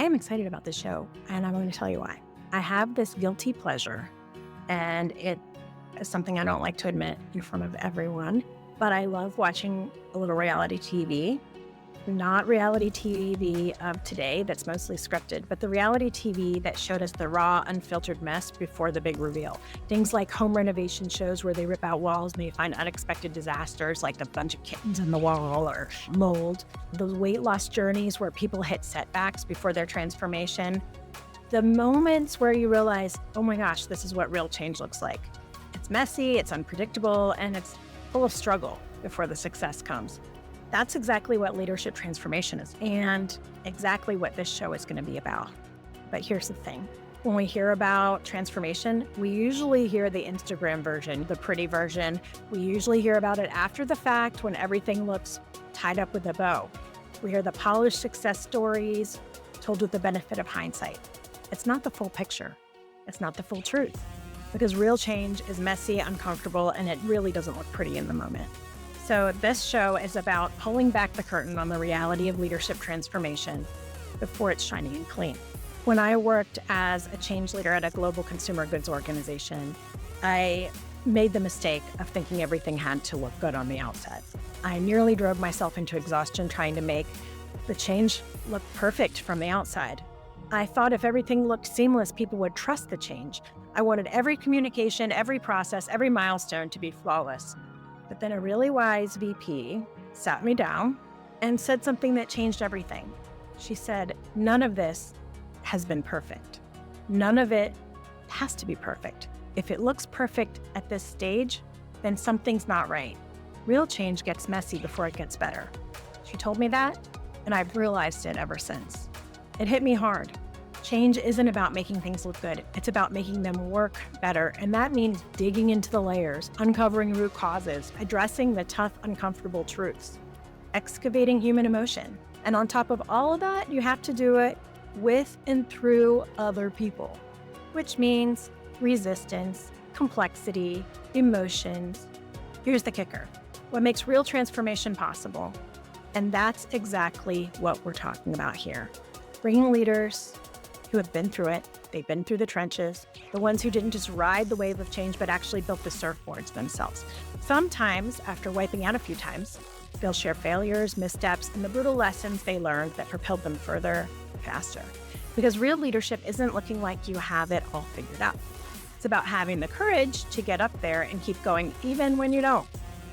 I am excited about this show, and I'm going to tell you why. I have this guilty pleasure, and it is something I don't like to admit in front of everyone, but I love watching a little reality TV. Not reality TV of today that's mostly scripted, but the reality TV that showed us the raw, unfiltered mess before the big reveal. Things like home renovation shows where they rip out walls and they find unexpected disasters like a bunch of kittens in the wall or mold. Those weight loss journeys where people hit setbacks before their transformation. The moments where you realize, oh my gosh, this is what real change looks like. It's messy, it's unpredictable, and it's full of struggle before the success comes. That's exactly what leadership transformation is, and exactly what this show is going to be about. But here's the thing. When we hear about transformation, we usually hear the Instagram version, the pretty version. We usually hear about it after the fact when everything looks tied up with a bow. We hear the polished success stories told with the benefit of hindsight. It's not the full picture. It's not the full truth. Because real change is messy, uncomfortable, and it really doesn't look pretty in the moment. So this show is about pulling back the curtain on the reality of leadership transformation before it's shiny and clean. When I worked as a change leader at a global consumer goods organization, I made the mistake of thinking everything had to look good on the outset. I nearly drove myself into exhaustion trying to make the change look perfect from the outside. I thought if everything looked seamless, people would trust the change. I wanted every communication, every process, every milestone to be flawless. But then a really wise VP sat me down and said something that changed everything. She said, none of this has been perfect. None of it has to be perfect. If it looks perfect at this stage, then something's not right. Real change gets messy before it gets better. She told me that, and I've realized it ever since. It hit me hard. Change isn't about making things look good. It's about making them work better. And that means digging into the layers, uncovering root causes, addressing the tough, uncomfortable truths, excavating human emotion. And on top of all of that, you have to do it with and through other people, which means resistance, complexity, emotions. Here's the kicker. What makes real transformation possible? And that's exactly what we're talking about here. Bringing leaders who have been through it, they've been through the trenches, the ones who didn't just ride the wave of change, but actually built the surfboards themselves. Sometimes, after wiping out a few times, they'll share failures, missteps, and the brutal lessons they learned that propelled them further, faster. Because real leadership isn't looking like you have it all figured out. It's about having the courage to get up there and keep going even when you don't.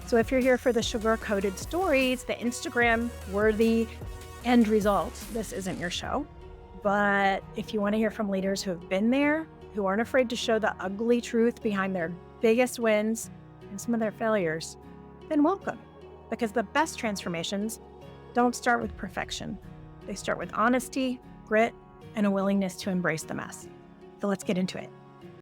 So if you're here for the sugar-coated stories, the Instagram-worthy end results, this isn't your show. But if you want to hear from leaders who have been there, who aren't afraid to show the ugly truth behind their biggest wins and some of their failures, then welcome. Because the best transformations don't start with perfection. They start with honesty, grit, and a willingness to embrace the mess. So let's get into it.